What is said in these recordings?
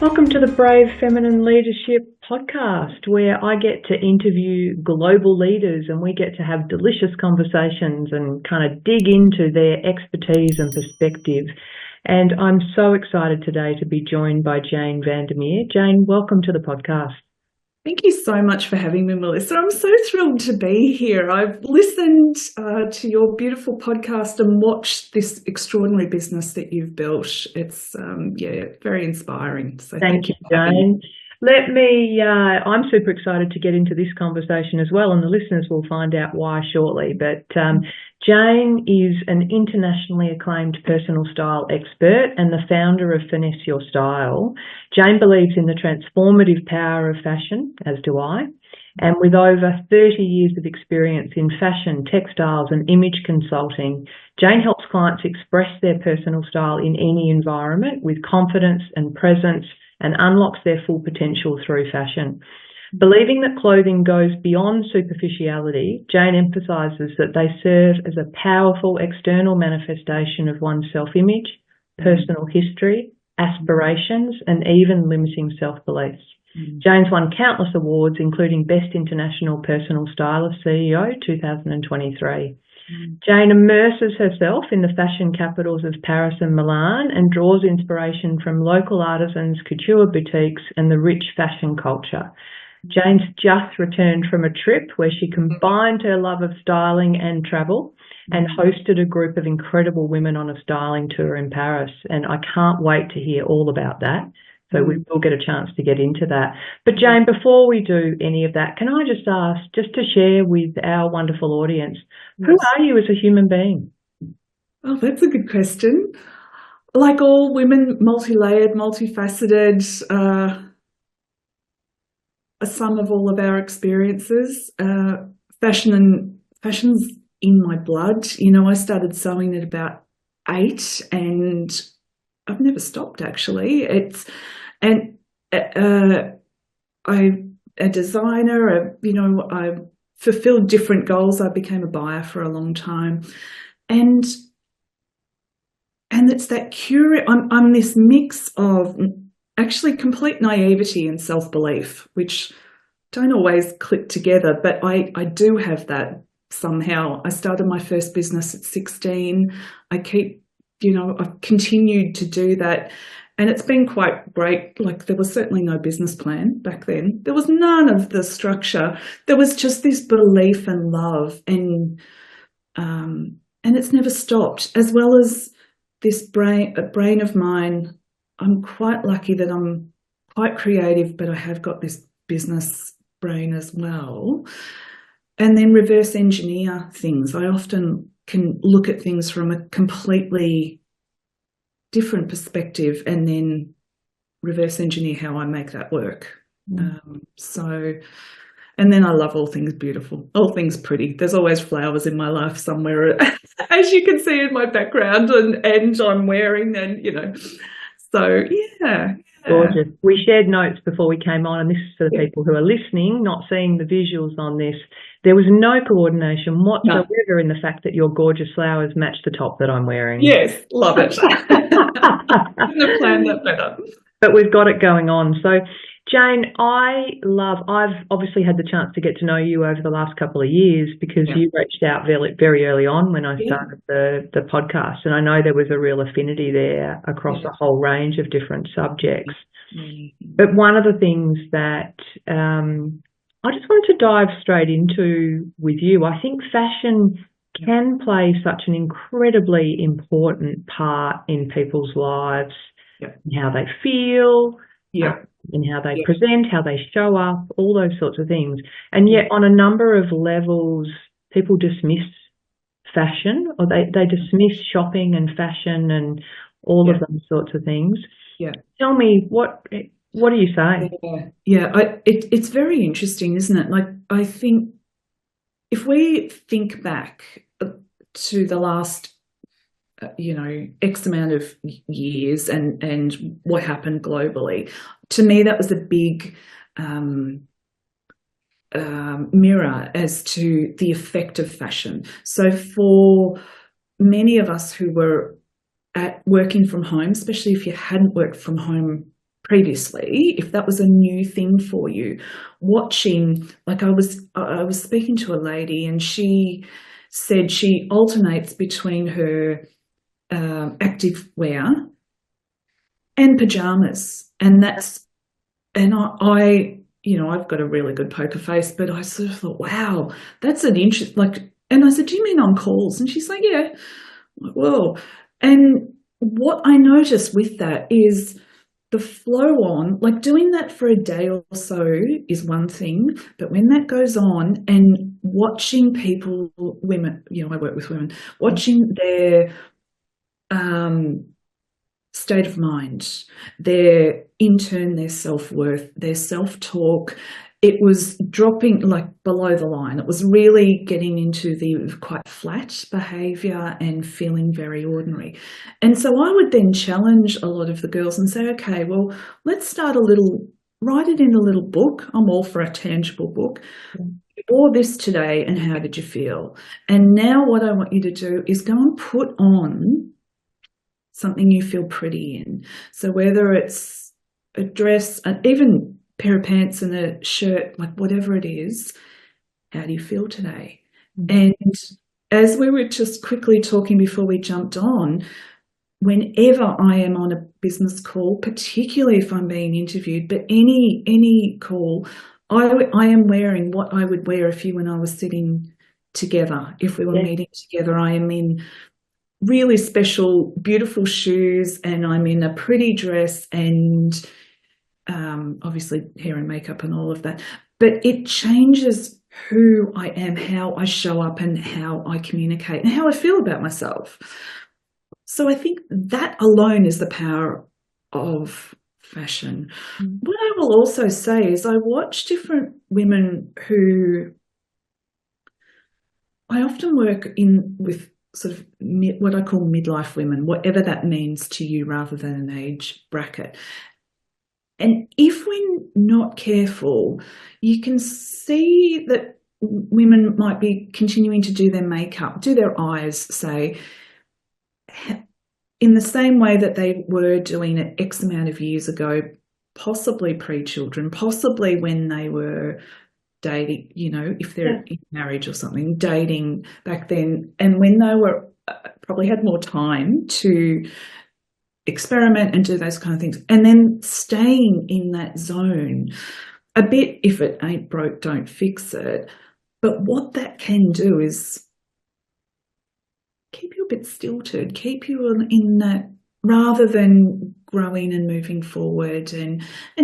Welcome to the Brave Feminine Leadership podcast, where I get to interview global leaders and we get to have delicious conversations and kind of dig into their expertise and perspective. And I'm so excited today to be joined by Jane Vandermeer. Jane, welcome to the podcast. Thank you so much for having me, Melissa. I'm so thrilled to be here. I've listened to your beautiful podcast and watched this extraordinary business that you've built. It's, very inspiring. So thank you, Jane. I'm super excited to get into this conversation as well, and the listeners will find out why shortly. But Jane is an internationally acclaimed personal style expert and the founder of Finesse Your Style. Jane believes in the transformative power of fashion, as do I. And with over 30 years of experience in fashion, textiles and image consulting, Jane helps clients express their personal style in any environment with confidence and presence, and unlocks their full potential through fashion. Believing that clothing goes beyond superficiality, Jane emphasises that they serve as a powerful external manifestation of one's self-image, personal history, aspirations, and even limiting self-beliefs. Jane's won countless awards, including Best International Personal Stylist CEO 2023. Jane immerses herself in the fashion capitals of Paris and Milan and draws inspiration from local artisans, couture boutiques, and the rich fashion culture. Jane's just returned from a trip where she combined her love of styling and travel and hosted a group of incredible women on a styling tour in Paris. And I can't wait to hear all about that. So we will get a chance to get into that. But Jane, before we do any of that, can I just ask, just to share with our wonderful audience, who are you as a human being? Oh, that's a good question. Like all women, multi-layered, multifaceted, a sum of all of our experiences. Fashion's in my blood. You know, I started sewing at about 8 and I've never stopped actually. I'm a designer. I fulfilled different goals. I became a buyer for a long time, and it's that I'm this mix of actually complete naivety and self-belief, which don't always click together, but I do have that somehow. I started my first business at 16. I've continued to do that, and it's been quite great. Like, there was certainly no business plan back then. There was none of the structure. There was just this belief and love, and it's never stopped. As well as this brain of mine, I'm quite lucky that I'm quite creative, but I have got this business brain as well. And then reverse engineer things. I often can look at things from a completely different perspective and then reverse engineer how I make that work. And then I love all things beautiful, all things pretty. There's always flowers in my life somewhere, as you can see in my background and I'm wearing, and so yeah. Gorgeous. We shared notes before we came on, and this is for the people who are listening, not seeing the visuals on this. There was no coordination whatsoever in the fact that your gorgeous flowers match the top that I'm wearing. Yes, love it. Couldn't have planned that better. But we've got it going on. So, Jane, I've obviously had the chance to get to know you over the last couple of years because you reached out very, very early on when I started the podcast, and I know there was a real affinity there across a whole range of different subjects. But one of the things that I just wanted to dive straight into with you, I think fashion can play such an incredibly important part in people's lives, in how they feel, in how they present, how they show up, all those sorts of things. And yet on a number of levels, people dismiss fashion, or they dismiss shopping and fashion and all of those sorts of things. Tell me, what do you say? It's very interesting, isn't it? Like, I think if we think back to the last X amount of years and what happened globally, to me that was a big mirror as to the effect of fashion. So for many of us who were working from home, especially if you hadn't worked from home previously, if that was a new thing for you, watching, like I was speaking to a lady and she said she alternates between her active wear and pajamas, and I I've got a really good poker face, but I sort of thought, wow, that's an interest. And I said, do you mean on calls? And she's like, yeah. I'm like, whoa. And what I noticed with that is the flow on, like doing that for a day or so is one thing, but when that goes on and watching people, women, I work with women, watching their state of mind, their self-worth, their self-talk, it was dropping like below the line. It was really getting into the quite flat behaviour and feeling very ordinary. And so I would then challenge a lot of the girls and say, okay, well, let's write it in a little book. I'm all for a tangible book. You wore this today and how did you feel? And now what I want you to do is go and put on something you feel pretty in. So whether it's a dress, even pair of pants and a shirt, like whatever it is, how do you feel today? And as we were just quickly talking before we jumped on, whenever I am on a business call, particularly if I'm being interviewed, but any call, I am wearing what I would wear if you and I were sitting together. If we were meeting together, I am in really special, beautiful shoes, and I'm in a pretty dress and obviously hair and makeup and all of that. But it changes who I am, how I show up and how I communicate and how I feel about myself. So I think that alone is the power of fashion. What I will also say is I watch different women who I often work with sort of what I call midlife women, whatever that means to you rather than an age bracket. And if we're not careful, you can see that women might be continuing to do their makeup, do their eyes, say, in the same way that they were doing it X amount of years ago, possibly pre-children, possibly when they were dating, if they're in marriage or something, dating back then, and when they were probably had more time to experiment and do those kind of things, and then staying in that zone a bit. If it ain't broke, don't fix it. But what that can do is keep you a bit stilted, keep you in that rather than growing and moving forward. And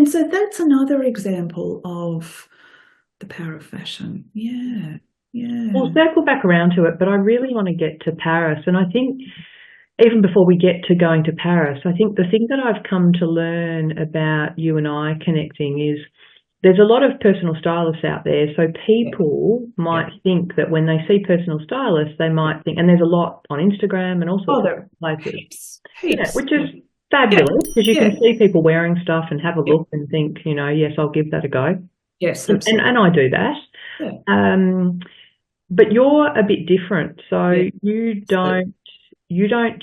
so that's another example of the power of fashion. Yeah. We'll circle back around to it, but I really want to get to Paris. And I think even before we get to going to Paris, I think the thing that I've come to learn about you and I connecting is there's a lot of personal stylists out there. So people might think that when they see personal stylists, they might think, and there's a lot on Instagram and all sorts of places, which is fabulous because you can see people wearing stuff and have a look and think, yes, I'll give that a go. Yes, and I do that. But you're a bit different. So you don't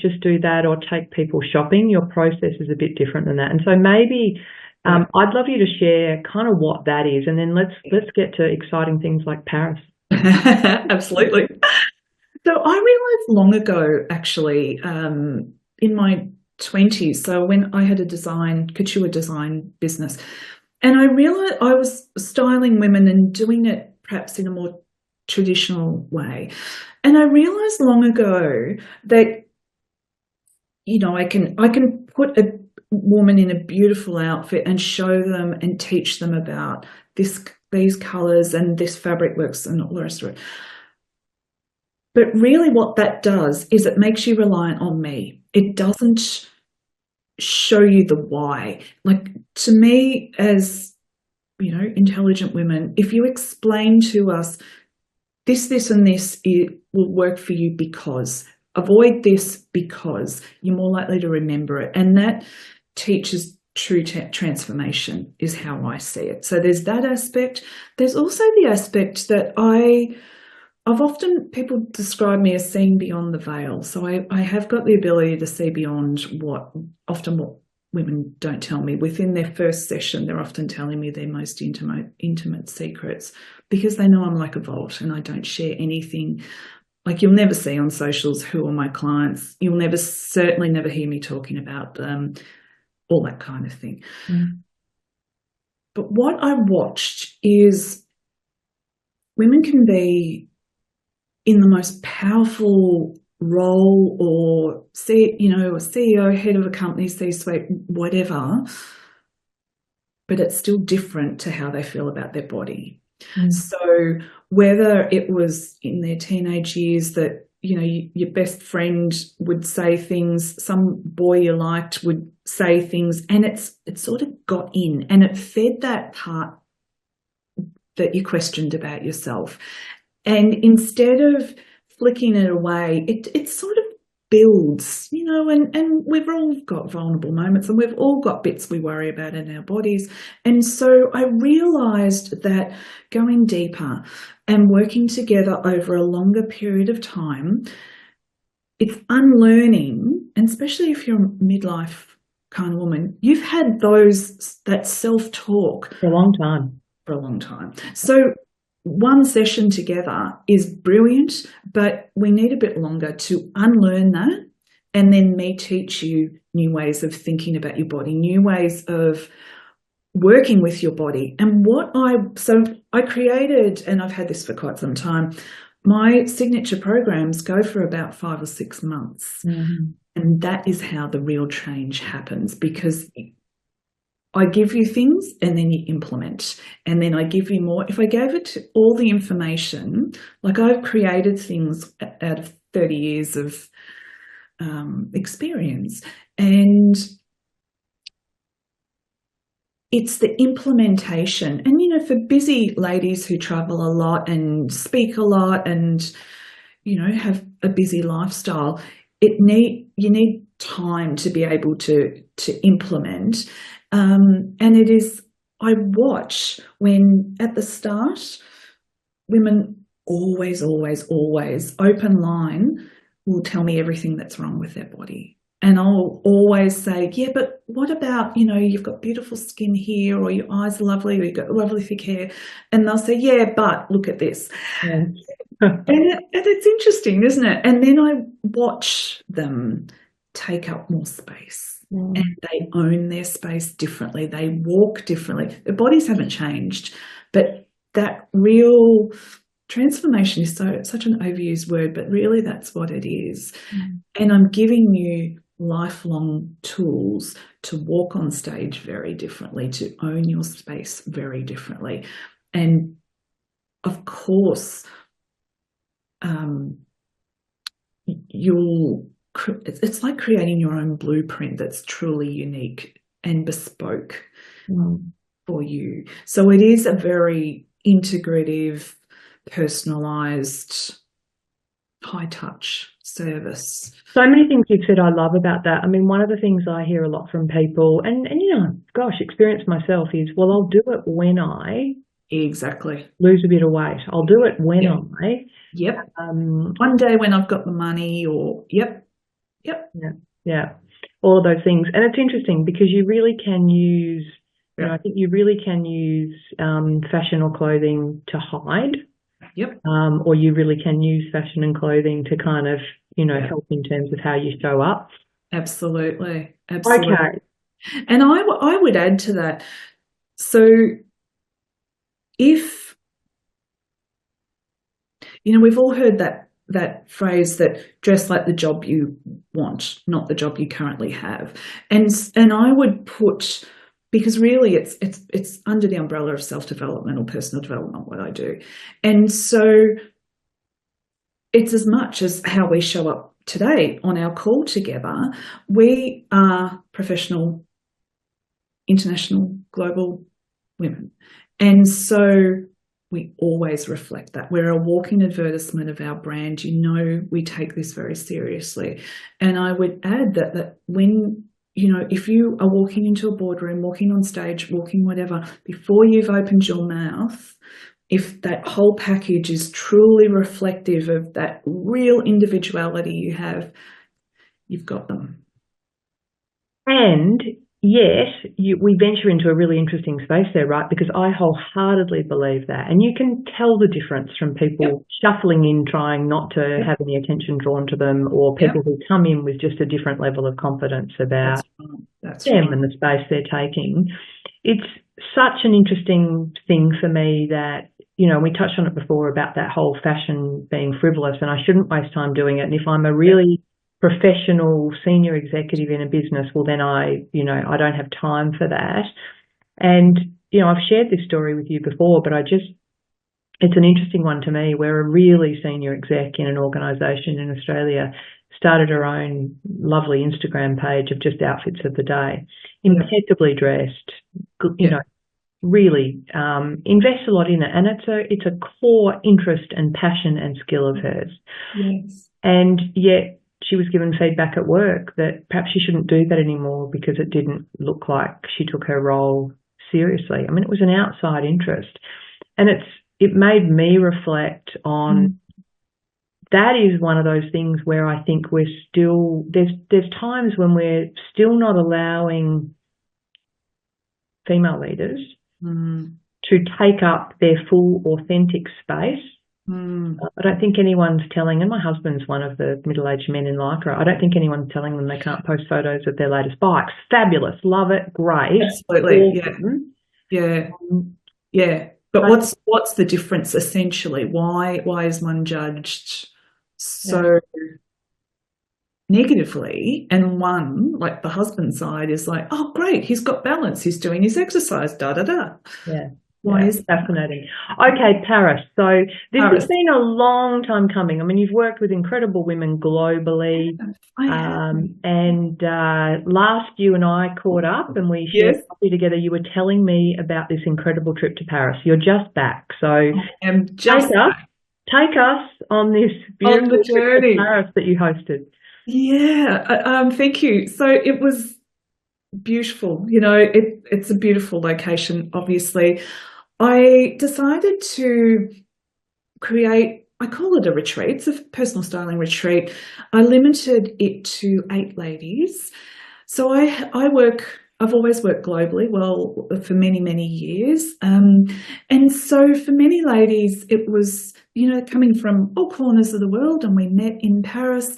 just do that or take people shopping. Your process is a bit different than that. And so maybe I'd love you to share kind of what that is, and then let's get to exciting things like Paris. Absolutely. So I realised long ago, actually, in my 20s, so when I had a couture design business, and I realised I was styling women and doing it perhaps in a more traditional way. And I realised long ago that, I can put a woman in a beautiful outfit and show them and teach them about these colours and this fabric works and all the rest of it. But really what that does is it makes you reliant on me. It doesn't show you the why. Like, to me, as intelligent women, if you explain to us this and this, it will work for you because, avoid this because, you're more likely to remember it. And that teaches true transformation is how I see it. So there's that aspect. There's also the aspect that I've often, people describe me as seeing beyond the veil. So I have got the ability to see beyond what women don't tell me. Within their first session, they're often telling me their most intimate secrets, because they know I'm like a vault and I don't share anything. Like, you'll never see on socials who are my clients. You'll certainly never hear me talking about all that kind of thing. Mm. But what I watched is women can be in the most powerful role, or a CEO, head of a company, C-suite, whatever, but it's still different to how they feel about their body. Mm. So whether it was in their teenage years that, your best friend would say things, some boy you liked would say things, and it sort of got in, and it fed that part that you questioned about yourself. And instead of flicking it away, it sort of builds, and we've all got vulnerable moments, and we've all got bits we worry about in our bodies. And so I realised that going deeper and working together over a longer period of time, it's unlearning, and especially if you're a midlife kind of woman, you've had that self-talk For a long time. So one session together is brilliant, but we need a bit longer to unlearn that, and then me teach you new ways of thinking about your body, new ways of working with your body. And so I created, and I've had this for quite some time, my signature programs go for about 5 or 6 months. Mm-hmm. And that is how the real change happens, because I give you things and then you implement, and then I give you more. If I gave it all the information, like, I've created things out of 30 years of experience, and it's the implementation. And, for busy ladies who travel a lot and speak a lot and, have a busy lifestyle, you need time to be able to implement. And I watch when at the start, women always open line will tell me everything that's wrong with their body. And I'll always say, yeah, but what about, you've got beautiful skin here, or your eyes are lovely, or you've got lovely thick hair. And they'll say, yeah, but look at this. Yeah. And it's interesting, isn't it? And then I watch them take up more space. Mm. And they own their space differently. They walk differently. Their bodies haven't changed, but that real transformation is such an overused word, but really that's what it is. Mm. And I'm giving you lifelong tools to walk on stage very differently, to own your space very differently. And of course, it's like creating your own blueprint that's truly unique and bespoke for you. So it is a very integrative, personalised, high-touch service. So many things you've said I love about that. I mean, one of the things I hear a lot from people, and experience myself, is, well, I'll do it when I exactly lose a bit of weight. I'll do it when I. Yep. One day when I've got the money, or yep. Yeah. All of those things. And it's interesting because you really can use, I think you really can use fashion or clothing to hide. Yep. Or you really can use fashion and clothing to kind of, help in terms of how you show up. Absolutely. Okay. And I would add to that. So if, we've all heard that phrase, that dress like the job you want, not the job you currently have. And I would put, because really it's under the umbrella of self-development or personal development, what I do. And so it's as much as how we show up today on our call together. We are professional, international, global women. And so we always reflect that. We're a walking advertisement of our brand. We take this very seriously. And I would add that when, if you are walking into a boardroom, walking on stage, walking whatever, before you've opened your mouth, if that whole package is truly reflective of that real individuality you have, you've got them. And yet we venture into a really interesting space there, right? Because I wholeheartedly believe that. And you can tell the difference from people shuffling in, trying not to have any attention drawn to them, or people who come in with just a different level of confidence about them and the space they're taking. It's such an interesting thing for me that, you know, we touched on it before about that whole fashion being frivolous, and I shouldn't waste time doing it. And if I'm a really professional senior executive in a business, well, then I don't have time for that. And, you know, I've shared this story with you before, but it's an interesting one to me, where a really senior exec in an organisation in Australia started her own lovely Instagram page of just outfits of the day, impeccably dressed, you know, really invests a lot in it. And it's a core interest and passion and skill of hers. Yes. And yet she was given feedback at work that perhaps she shouldn't do that anymore because it didn't look like she took her role seriously. I mean, it was an outside interest. And it made me reflect on that is one of those things where I think we're still, there's times when we're still not allowing female leaders to take up their full authentic space. I don't think anyone's telling, and my husband's one of the middle-aged men in Lycra, I don't think anyone's telling them they can't post photos of their latest bikes. Fabulous. Love it. Great. Absolutely. Awesome. Yeah. But what's the difference essentially? Why is one judged so negatively, and one, like the husband side, is like, oh great, he's got balance, he's doing his exercise, Why is that? Fascinating? Okay, Paris. So this has been a long time coming. I mean, you've worked with incredible women globally. And last you and I caught up and we shared coffee together. You were telling me about this incredible trip to Paris. You're just back. So take us on this beautiful trip to Paris that you hosted. Yeah, thank you. So it was beautiful. You know, it's a beautiful location, obviously. I decided to create, I call it a retreat. It's a personal styling retreat. I limited it to 8 ladies. So I've always worked globally, well, for many, many years. And so for many ladies, it was, you know, coming from all corners of the world, and we met in Paris.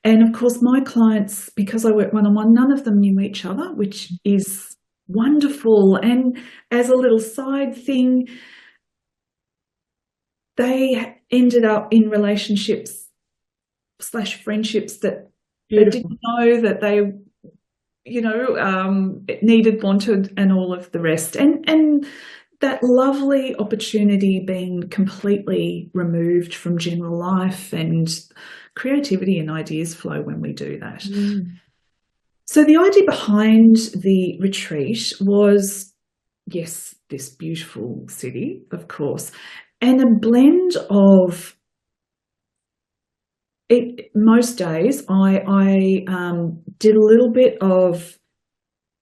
And of course, my clients, because I work one-on-one, none of them knew each other, which is wonderful. And as a little side thing, they ended up in relationships / friendships that they didn't know that they, you know, needed, wanted, and all of the rest. And that lovely opportunity being completely removed from general life, and creativity and ideas flow when we do that. So the idea behind the retreat was, yes, this beautiful city, of course, and a blend of it. Most days I did a little bit of,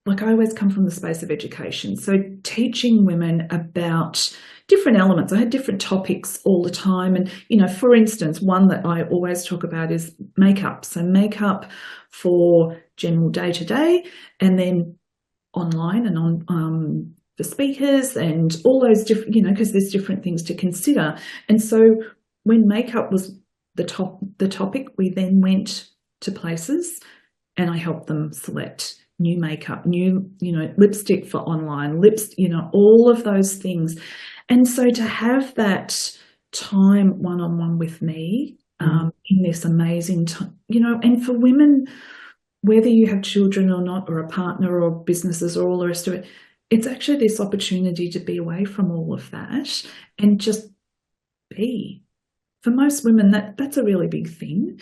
like, I always come from the space of education, so teaching women about different elements. I had different topics all the time. And, you know, for instance, one that I always talk about is makeup. So makeup for general day-to-day, and then online and on the speakers and all those different, you know, because there's different things to consider. And so when makeup was the topic, we then went to places and I helped them select new makeup, new, you know, lipstick for online, you know, all of those things. And so to have that time one-on-one with me in this amazing time, you know, and for women, whether you have children or not, or a partner or businesses or all the rest of it, it's actually this opportunity to be away from all of that and just be. For most women, that's a really big thing.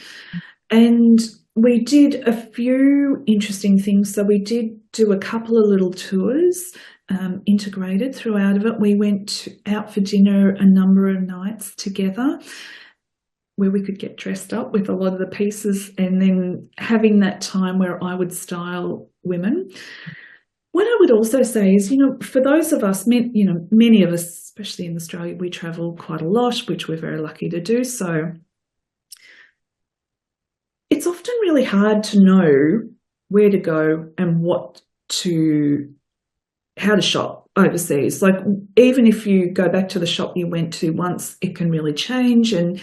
And we did a few interesting things. So we did do a couple of little tours integrated throughout of it. We went out for dinner a number of nights together where we could get dressed up with a lot of the pieces, and then having that time where I would style women. What I would also say is, you know, for those of us, you know, many of us, especially in Australia, we travel quite a lot, which we're very lucky to do so. It's often really hard to know where to go and what to how to shop overseas. Like, even if you go back to the shop you went to once, it can really change, and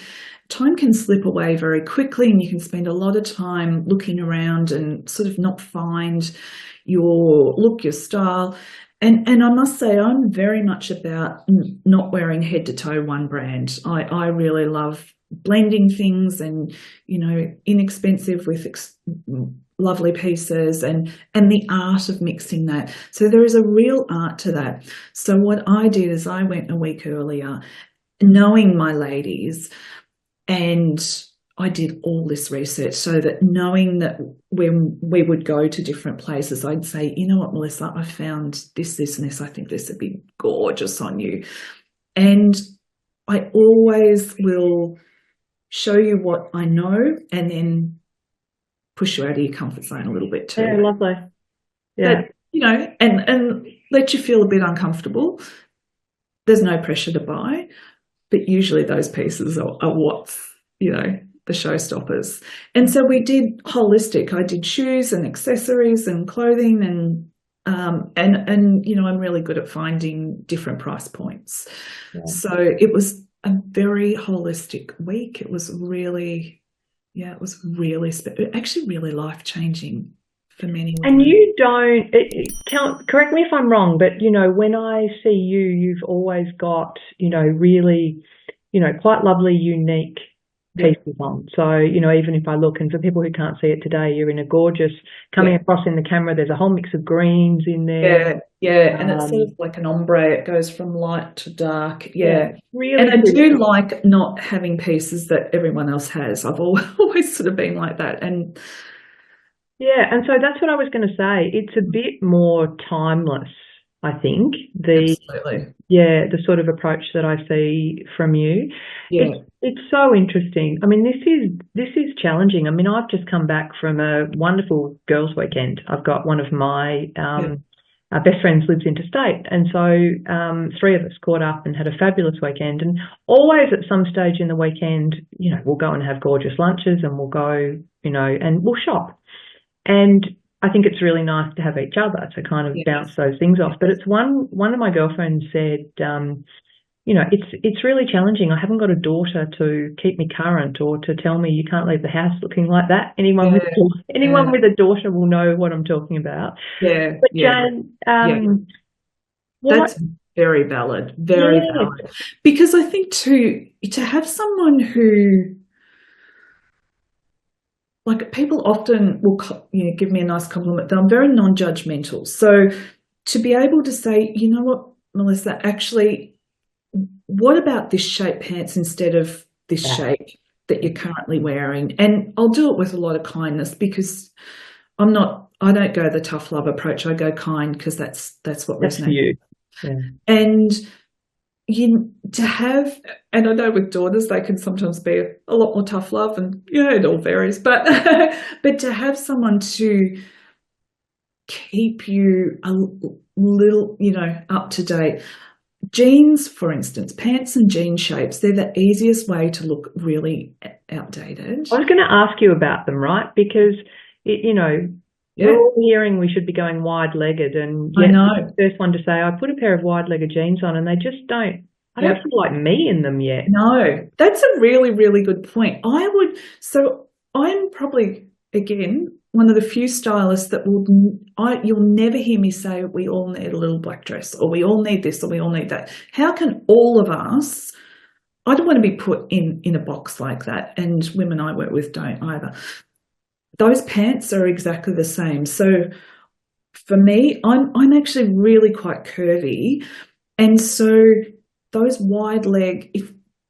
time can slip away very quickly, and you can spend a lot of time looking around and sort of not find your look, your style. And I must say, I'm very much about not wearing head to toe one brand. I really love blending things and, inexpensive with lovely pieces, and the art of mixing that. So there is a real art to that. So what I did is I went a week earlier, knowing my ladies, and I did all this research so that knowing that when we would go to different places, I'd say, you know what, Melissa, I found this, and this. I think this would be gorgeous on you. And I always will show you what I know and then push you out of your comfort zone a little bit too. Yeah, lovely. Yeah. But, and let you feel a bit uncomfortable. There's no pressure to buy, but usually those pieces are what's, the showstoppers. And so we did holistic. I did shoes and accessories and clothing, and I'm really good at finding different price points. Yeah. So it was a very holistic week. It was really, actually really life-changing for many women. And you don't, correct me if I'm wrong, but, when I see you, you've always got, really, quite lovely, unique pieces on. So, even if I look, and for people who can't see it today, you're in a gorgeous, coming across in the camera, there's a whole mix of greens in there. Yeah, and it's sort of like an ombre. It goes from light to dark. Yeah. Really. And I do like not having pieces that everyone else has. I've always sort of been like that. And and so that's what I was going to say. It's a bit more timeless, I think. Absolutely. Yeah, the sort of approach that I see from you. Yeah. It's so interesting. I mean, this is challenging. I mean, I've just come back from a wonderful girls' weekend. I've got one of my best friends lives interstate, and so 3 of us caught up and had a fabulous weekend. And always at some stage in the weekend, we'll go and have gorgeous lunches, and we'll go, and we'll shop. And I think it's really nice to have each other to kind of bounce those things off. But it's one of my girlfriends said, it's really challenging. I haven't got a daughter to keep me current or to tell me you can't leave the house looking like that. Anyone with a daughter will know what I'm talking about. Yeah. But Jane, that's very valid. Very valid. Because I think to have someone who, like, people often will, give me a nice compliment that I'm very non-judgmental. So to be able to say, you know what, Melissa, actually, what about this shape pants instead of this shape that you're currently wearing? And I'll do it with a lot of kindness, because I don't go the tough love approach. I go kind, because that's what resonates. For you. Yeah. And to have, and I know with daughters they can sometimes be a lot more tough love, and it all varies, but to have someone to keep you a little, up to date. Jeans, for instance, pants and jean shapes, they're the easiest way to look really outdated. I was going to ask you about them, right? Because, we're all hearing we should be going wide-legged, and I know. I'm the first one to say, I put a pair of wide-legged jeans on and they just don't, I don't feel like me in them yet. No, that's a really, really good point. I'm probably, again, one of the few stylists that you'll never hear me say we all need a little black dress, or we all need this, or we all need that. How can all of us, I don't want to be put in a box like that, and women I work with don't either. Those pants are exactly the same. So for me, I'm actually really quite curvy, and so those wide leg,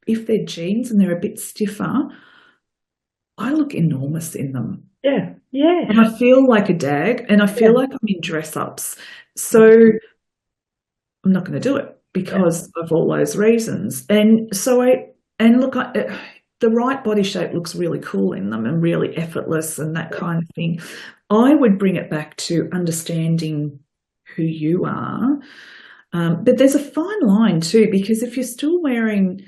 if they're jeans and they're a bit stiffer, I look enormous in them. Yeah, yeah. And I feel like a dag, and I feel like I'm in dress ups. So I'm not going to do it because of all those reasons. And so the right body shape looks really cool in them and really effortless and that kind of thing. I would bring it back to understanding who you are. But there's a fine line too, because if you're still wearing,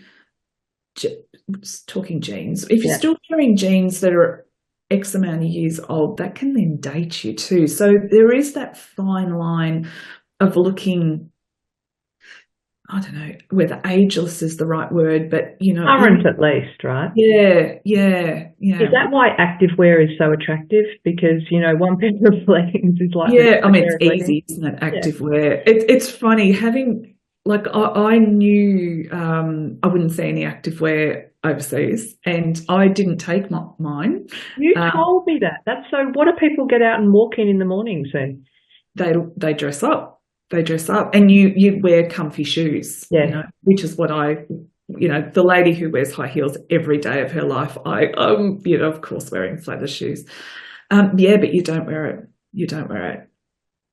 talking jeans, if you're still wearing jeans that are X amount of years old, that can then date you too. So there is that fine line of looking, I don't know whether ageless is the right word, but current at least, right? Yeah. Is that why activewear is so attractive? Because one pair of leggings is like I mean, it's leggings. easy, isn't it? Activewear. It's funny having, like, I knew I wouldn't see any activewear overseas, and I didn't take mine. You told me that. That's so. What do people get out and walk in the mornings then? They dress up. They dress up, and you wear comfy shoes. Which is what the lady who wears high heels every day of her life. I'm of course wearing flatter shoes. But you don't wear it. You don't wear it.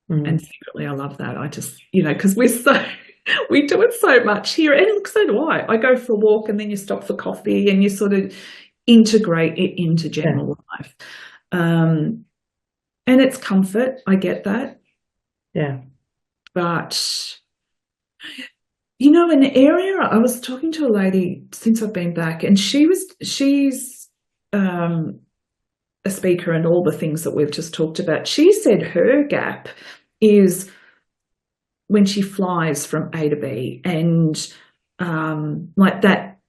And secretly, I love that. I just because we do it so much here, and look, so do I. I go for a walk, and then you stop for coffee, and you sort of integrate it into general life. And it's comfort. I get that. Yeah. But, an area, I was talking to a lady since I've been back, and she's a speaker and all the things that we've just talked about. She said her gap is when she flies from A to B, and like that,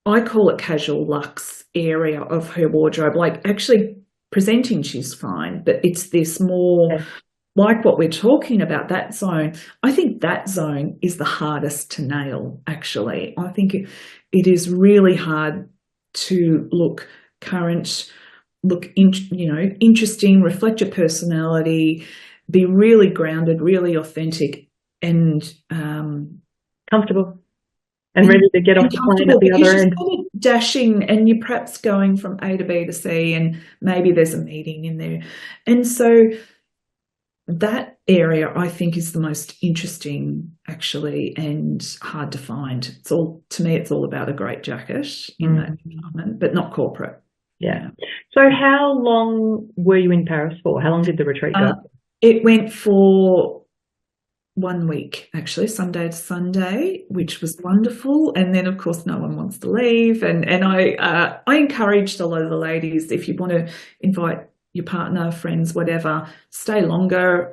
I call it casual luxe area of her wardrobe. Like, actually presenting, she's fine, but it's this more... like what we're talking about, that zone. I think that zone is the hardest to nail, actually. I think it is really hard to look current, look interesting, reflect your personality, be really grounded, really authentic, and comfortable and ready to get off the plane at the other end. You're dashing, and you're perhaps going from A to B to C, and maybe there's a meeting in there. And so that area, I think, is the most interesting, actually, and hard to find. To me, it's all about a great jacket in that department, but not corporate. Yeah. So how long were you in Paris for? How long did the retreat go? It went for 1 week, actually, Sunday to Sunday, which was wonderful. And then, of course, no one wants to leave. And I encouraged a lot of the ladies, if you want to invite your partner, friends, whatever, stay longer.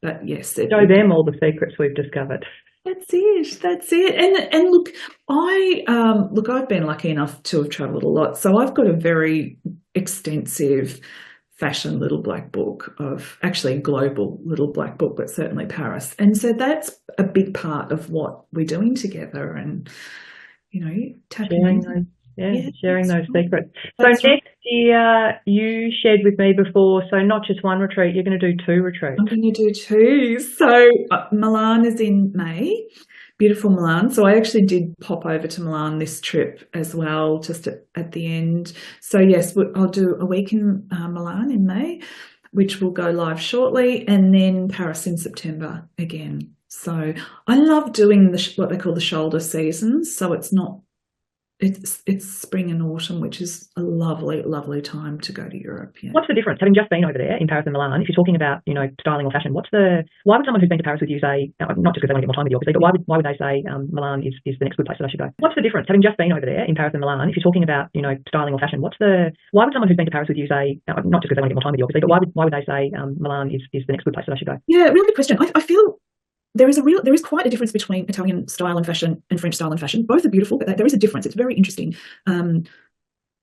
But yes, show them all the secrets we've discovered. That's it. And look, I've been lucky enough to have travelled a lot, so I've got a very extensive fashion little black book, of actually global little black book, but certainly Paris. And so that's a big part of what we're doing together, and sharing those secrets. So next year, you shared with me before, so not just one retreat, you're going to do 2 retreats. I'm going to do 2. So Milan is in May, beautiful Milan. So I actually did pop over to Milan this trip as well, just at the end. So yes, I'll do a week in Milan in May, which will go live shortly, and then Paris in September again. So I love doing what they call the shoulder seasons. So it's spring and autumn, which is a lovely, lovely time to go to Europe. Yeah. What's the difference? Having just been over there in Paris and Milan, if you're talking about, styling or fashion, why would someone who's been to Paris with you say, not just because they want to get more time with you, obviously, but why would they say Milan is the next good place that I should go? What's the difference? Having just been over there in Paris and Milan, if you're talking about, styling or fashion, why would someone who's been to Paris with you say, not just because they want to get more time with you, obviously, but why would they say Milan is the next good place that I should go? Yeah, really good question. I feel there is quite a difference between Italian style and fashion and French style and fashion. Both are beautiful, but there is a difference. It's very interesting. And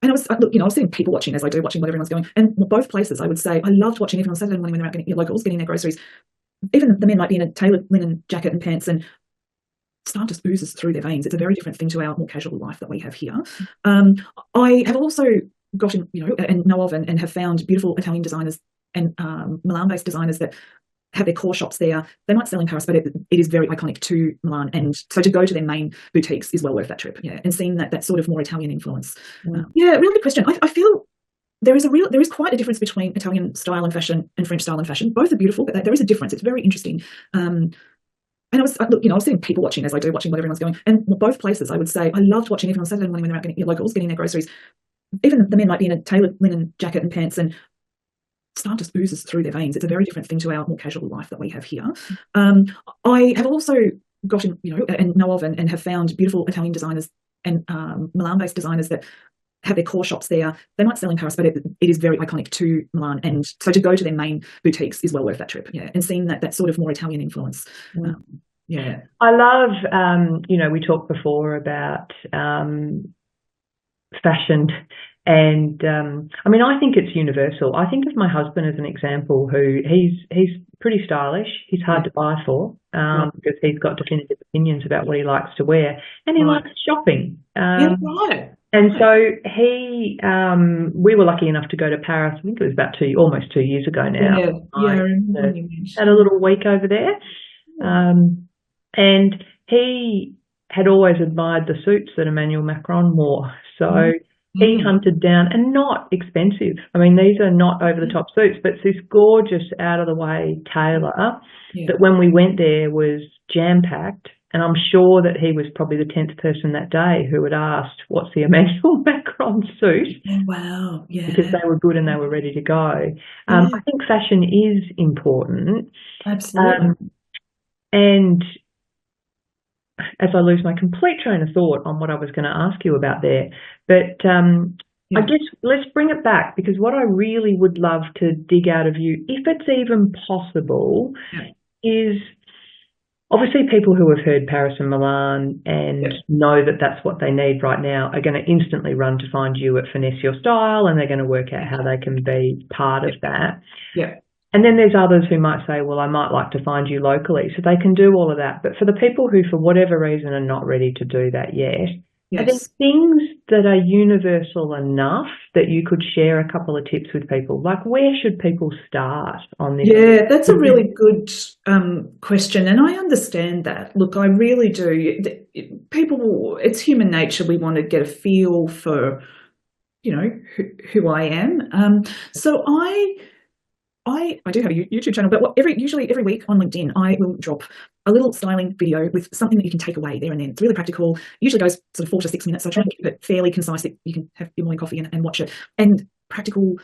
I was sitting people watching, as I do, watching what everyone's going. And both places, I would say, I loved watching even on Saturday morning when they're out getting locals, getting their groceries. Even the men might be in a tailored linen jacket and pants, and start just oozes through their veins. It's a very different thing to our more casual life that we have here. I have also gotten, and know of and have found beautiful Italian designers and Milan-based designers that have their core shops there. They might sell in Paris, but it is very iconic to Milan. And so to go to their main boutiques is well worth that trip. Yeah. And seeing that sort of more Italian influence. Really good question. I feel there is quite a difference between Italian style and fashion and French style and fashion. Both are beautiful, but there is a difference. It's very interesting. And I was sitting people watching, as I do, watching what everyone's going. And both places, I would say, I loved watching even on Saturday morning when they're out getting locals, getting their groceries. Even the men might be in a tailored linen jacket and pants, and start just oozes through their veins. It's a very different thing to our more casual life that we have here. I have also gotten, and know of and have found beautiful Italian designers and Milan-based designers that have their core shops there. They might sell in Paris, but it is very iconic to Milan. And so to go to their main boutiques is well worth that trip. Yeah. And seeing that sort of more Italian influence. Yeah. I love, we talked before about fashion. And I think it's universal. I think of my husband as an example who he's pretty stylish. He's hard to buy for because he's got definitive opinions about what he likes to wear, and he likes shopping. And so we were lucky enough to go to Paris. I think it was about almost 2 years ago now. Had a little week over there, and he had always admired the suits that Emmanuel Macron wore. So he hunted down, and not expensive. I mean, these are not over-the-top suits, but it's this gorgeous, out-of-the-way tailor that when we went there was jam-packed. And I'm sure that he was probably the 10th person that day who had asked, what's the Emmanuel Macron suit? Oh, wow. Yeah. Because they were good and they were ready to go. I think fashion is important. Absolutely. And as I lose my complete train of thought on what I was going to ask you about there. But I guess let's bring it back, because what I really would love to dig out of you, if it's even possible, is obviously people who have heard Paris and Milan and know that that's what they need right now are going to instantly run to find you at Finesse Your Style, and they're going to work out how they can be part of that. Yeah. And then there's others who might say, well, I might like to find you locally. So they can do all of that. But for the people who, for whatever reason, are not ready to do that yet, are there things that are universal enough that you could share a couple of tips with people? Like, where should people start on this? Yeah, that's a really good question. And I understand that. Look, I really do. People, it's human nature. We want to get a feel for, who I am. So I do have a YouTube channel, but usually every week on LinkedIn, I will drop a little styling video with something that you can take away there and then. It's really practical. Usually goes sort of 4 to 6 minutes. So I try and keep it fairly concise that you can have your morning coffee and watch it. And practical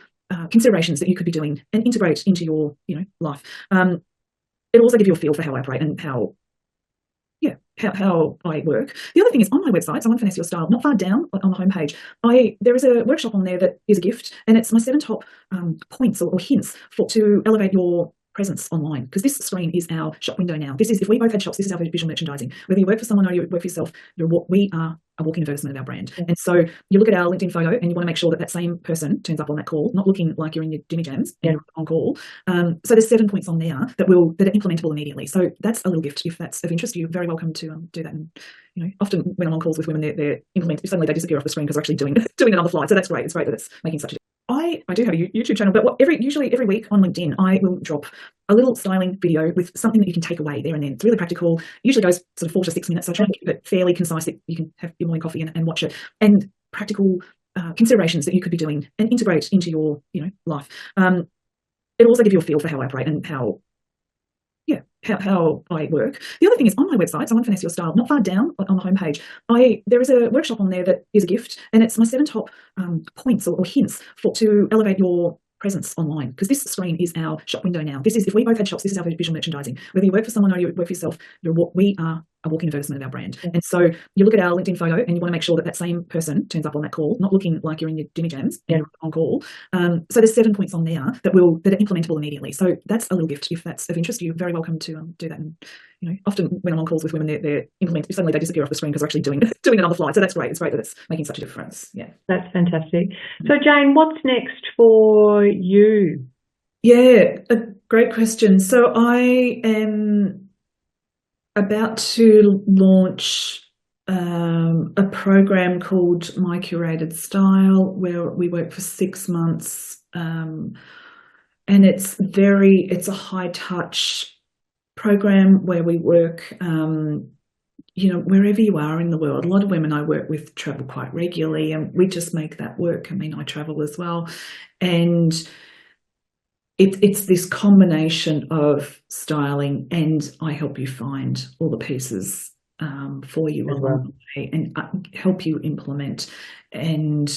considerations that you could be doing and integrate into your, life. It'll also give you a feel for how I operate and how I work. The other thing is, on my website, so on Finesse Your Style, not far down on the homepage, there is a workshop on there that is a gift, and it's my 7 top points or hints to elevate your presence online, because this screen is our shop window now. This is, if we both had shops, this is our visual merchandising. Whether you work for someone or you work for yourself, we are a walking advertisement of our brand. And so you look at our LinkedIn photo and you want to make sure that that same person turns up on that call, not looking like you're in your dimmy jams and on call. So there's 7 points on there that are implementable immediately. So that's a little gift. If that's of interest, you're very welcome to do that. And often when I'm on calls with women, they're implementing, suddenly they disappear off the screen because they're actually doing it on the fly. So that's great. It's great that it's making such a difference. I do have a YouTube channel, but usually every week on LinkedIn, I will drop a little styling video with something that you can take away there and then. It's really practical. Usually goes sort of 4 to 6 minutes. So I try and keep it fairly concise that you can have your morning coffee and watch it. And practical considerations that you could be doing and integrate into your, life. It'll also give you a feel for how I operate and how I work. The other thing is, on my website, so on Finesse Your Style, not far down on the homepage, there is a workshop on there that is a gift, and it's my 7 top points or hints to elevate your presence online, because this screen is our shop window now. This is, if we both had shops, this is our visual merchandising. Whether you work for someone or you work for yourself, we are a walking advertisement of our brand. And so you look at our LinkedIn photo and you want to make sure that that same person turns up on that call, not looking like you're in your dimmy jams and on call. So there's 7 points on there that are implementable immediately. So that's a little gift. If that's of interest, you're very welcome to do that. And often when I'm on calls with women, they're implementing, suddenly they disappear off the screen because they're actually doing it on the fly. So that's great. It's great that it's making such a difference. Yeah, that's fantastic. So Jane, what's next for you? Yeah, a great question. So I am about to launch a program called My Curated Style, where we work for 6 months, and it's a high touch program where we work wherever you are in the world. A lot of women I work with travel quite regularly, and we just make that work. I mean, I travel as well, and it's this combination of styling, and I help you find all the pieces for you along the way and help you implement. And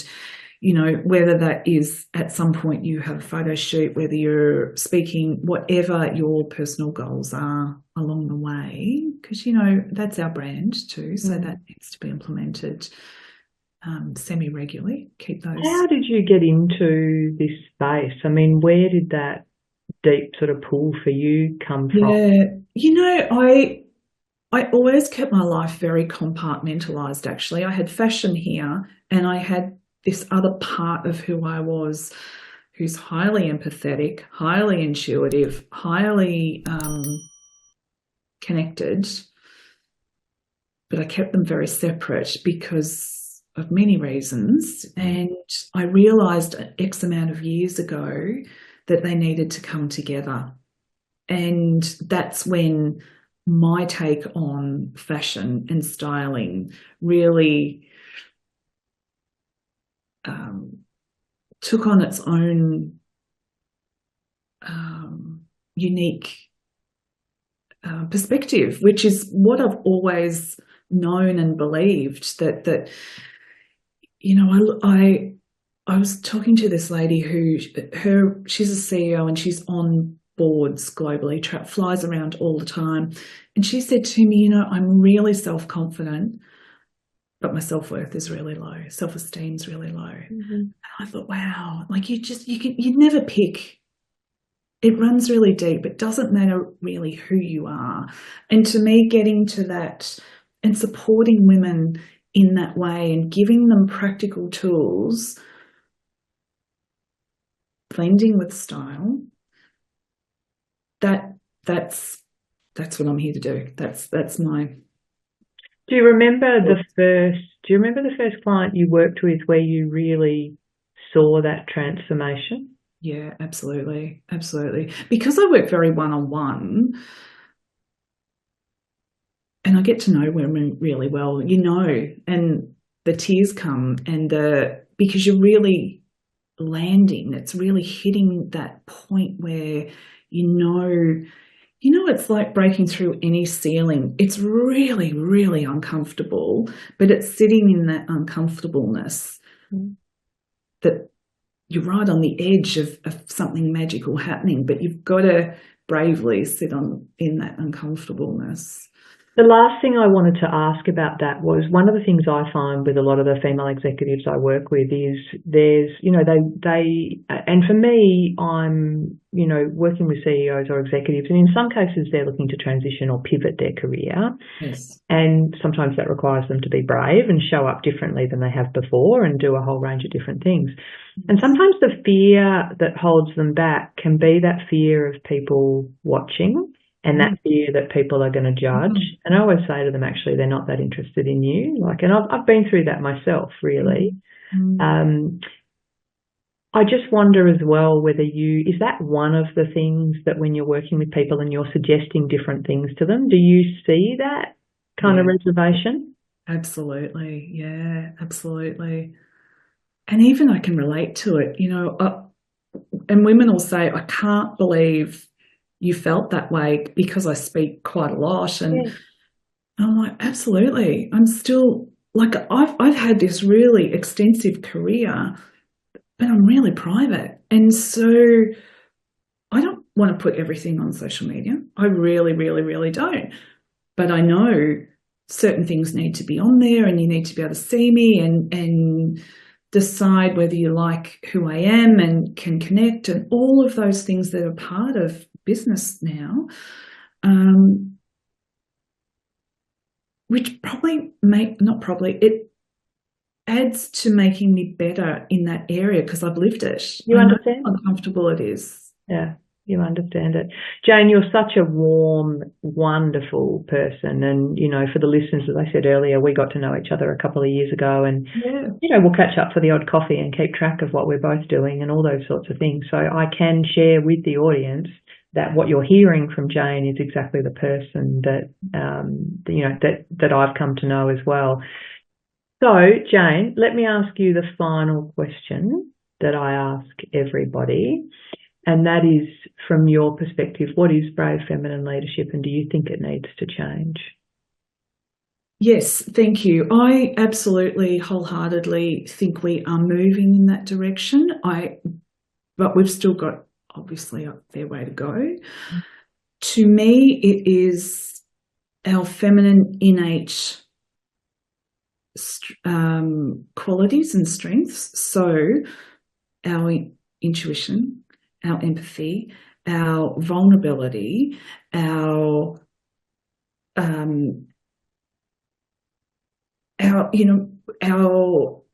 whether that is at some point you have a photo shoot, whether you're speaking, whatever your personal goals are along the way, because that's our brand too, so that needs to be implemented. semi-regularly. Keep those. How did you get into this space? I mean, where did that deep sort of pull for you come from? Yeah, I always kept my life very compartmentalized, actually. I had fashion here, and I had this other part of who I was, who's highly empathetic, highly intuitive, highly connected, but I kept them very separate because of many reasons. And I realized X amount of years ago that they needed to come together. And that's when my take on fashion and styling really took on its own unique perspective, which is what I've always known and believed, that you know, I was talking to this lady who she's a CEO and she's on boards globally, flies around all the time, and she said to me, you know, I'm really self-confident, but my self-worth is really low, self-esteem's really low. And I thought, wow, like you never pick. It runs really deep. It doesn't matter really who you are. And to me, getting to that and supporting women in that way and giving them practical tools, blending with style, that's what I'm here to do. That's my. Do you remember the first client you worked with where you really saw that transformation? Yeah, absolutely. Absolutely. Because I work very one-on-one and I get to know women really well, you know, and the tears come because you're really landing, it's really hitting that point where you know, it's like breaking through any ceiling. It's really, really uncomfortable, but it's sitting in that uncomfortableness that you're right on the edge of something magical happening, but you've got to bravely sit in that uncomfortableness. The last thing I wanted to ask about that was one of the things I find with a lot of the female executives I work with is there's, you know, they and for me, I'm, you know, working with CEOs or executives, and in some cases they're looking to transition or pivot their career. Yes. And sometimes that requires them to be brave and show up differently than they have before and do a whole range of different things. And sometimes the fear that holds them back can be that fear of people watching and that fear that people are going to judge. And I always say to them, actually, they're not that interested in you. Like, and I've been through that myself, really. I just wonder as well whether is that one of the things that when you're working with people and you're suggesting different things to them, do you see that kind of reservation? Absolutely. Yeah, absolutely. And even I can relate to it, you know, and women will say, I can't believe you felt that way, because I speak quite a lot. And I'm like, absolutely. I'm still like, I've had this really extensive career, but I'm really private. And so I don't want to put everything on social media. I really, really, really don't. But I know certain things need to be on there, and you need to be able to see me and decide whether you like who I am and can connect, and all of those things that are part of business now, which it adds to making me better in that area because I've lived it. You understand how uncomfortable it is. Yeah, you understand it. Jane, you're such a warm, wonderful person. And, you know, for the listeners, as I said earlier, we got to know each other a couple of years ago, and, you know, we'll catch up for the odd coffee and keep track of what we're both doing and all those sorts of things. So I can share with the audience that what you're hearing from Jane is exactly the person that, you know, that I've come to know as well. So, Jane, let me ask you the final question that I ask everybody, and that is, from your perspective, what is brave feminine leadership, and do you think it needs to change? Yes, thank you. I absolutely wholeheartedly think we are moving in that direction. But we've still got obviously a fair way to go. To me, it is our feminine innate qualities and strengths. So our intuition, our empathy, our vulnerability, our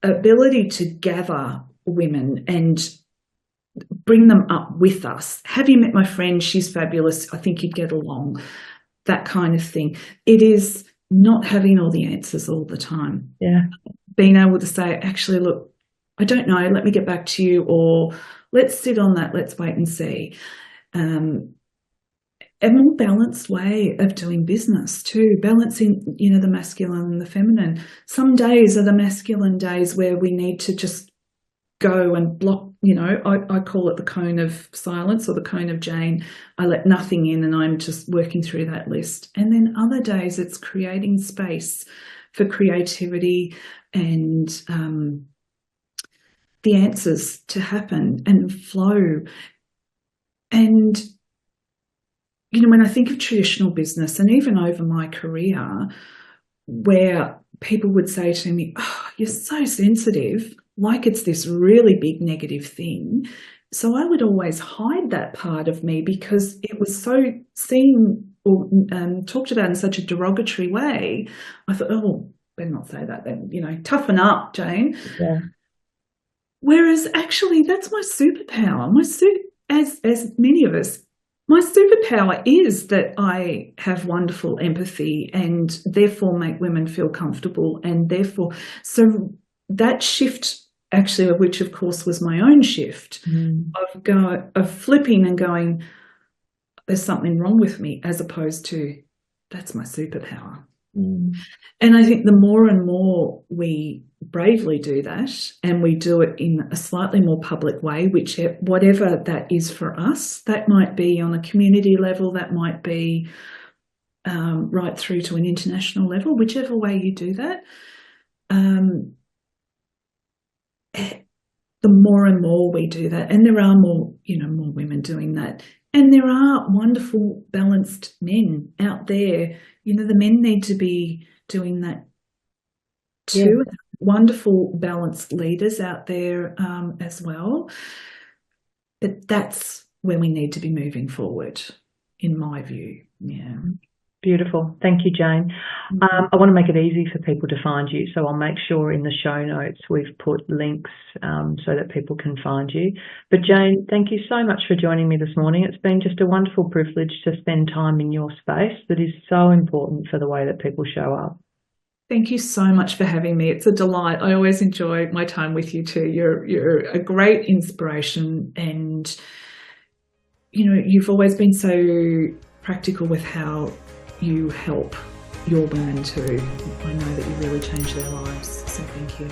ability to gather women and bring them up with us. Have you met my friend? She's fabulous. I think you'd get along. That kind of thing. It is not having all the answers all the time. Yeah. Being able to say, actually, look, I don't know, let me get back to you, or let's sit on that, let's wait and see. A more balanced way of doing business too, balancing, the masculine and the feminine. Some days are the masculine days where we need to just go and block, I call it the cone of silence or the cone of Jane. I let nothing in and I'm just working through that list. And then other days it's creating space for creativity and the answers to happen and flow. And when I think of traditional business and even over my career, where people would say to me, "Oh, you're so sensitive," like it's this really big negative thing. So I would always hide that part of me because it was so seen or talked about in such a derogatory way. I thought, oh, better not say that then, toughen up, Jane. Yeah. Whereas actually that's my superpower. As many of us, my superpower is that I have wonderful empathy and therefore make women feel comfortable, and therefore, so that shift actually, which of course was my own shift of flipping and going, there's something wrong with me, as opposed to that's my superpower. And I think the more and more we bravely do that, and we do it in a slightly more public way, whatever that is for us, that might be on a community level, that might be right through to an international level, whichever way you do that, the more and more we do that, and there are more women doing that, and there are wonderful balanced men out there. The men need to be doing that too. Yeah. Wonderful balanced leaders out there as well. But that's where we need to be moving forward, in my view. Yeah. Beautiful. Thank you, Jane. I want to make it easy for people to find you, so I'll make sure in the show notes we've put links so that people can find you. But Jane, thank you so much for joining me this morning. It's been just a wonderful privilege to spend time in your space that is so important for the way that people show up. Thank you so much for having me. It's a delight. I always enjoy my time with you too. You're a great inspiration, and you've always been so practical with how you help your women too. I know that you really change their lives, so thank you.